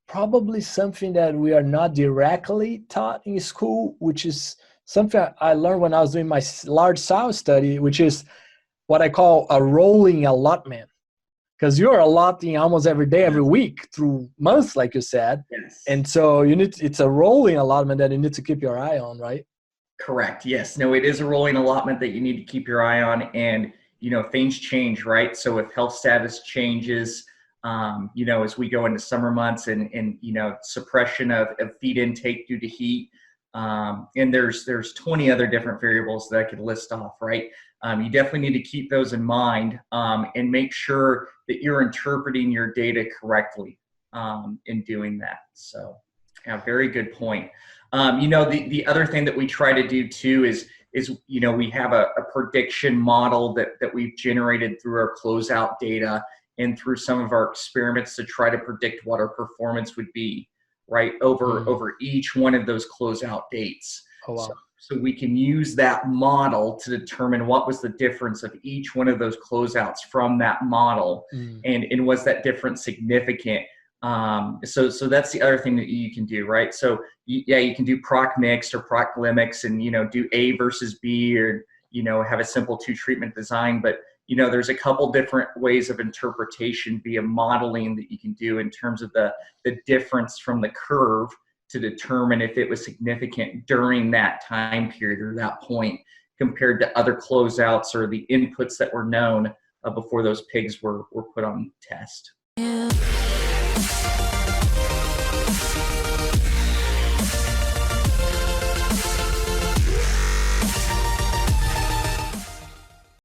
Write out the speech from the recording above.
probably something that we are not directly taught in school, which is something I learned when I was doing my large sow study, which is what I call a rolling allotment. Because you're allotting almost every day, every week through months, like you said. Yes. And so it's a rolling allotment that you need to keep your eye on, right? Correct. Yes. No, it is a rolling allotment that you need to keep your eye on. And, things change, right? So if health status changes, as we go into summer months and suppression of feed intake due to heat, and there's 20 other different variables that I could list off, right? You definitely need to keep those in mind and make sure that you're interpreting your data correctly in doing that. So, yeah, very good point. The other thing that we try to do too is we have a prediction model that we've generated through our closeout data and through some of our experiments to try to predict what our performance would be, right, over each one of those closeout dates. Oh, wow. So we can use that model to determine what was the difference of each one of those closeouts from that model, and was that difference significant? So that's the other thing that you can do, right? So you can do proc mixed or proc limix and, do A versus B, or, have a simple 2-treatment design. But, there's a couple different ways of interpretation via modeling that you can do in terms of the difference from the curve to determine if it was significant during that time period or that point compared to other closeouts or the inputs that were known before those pigs were put on test.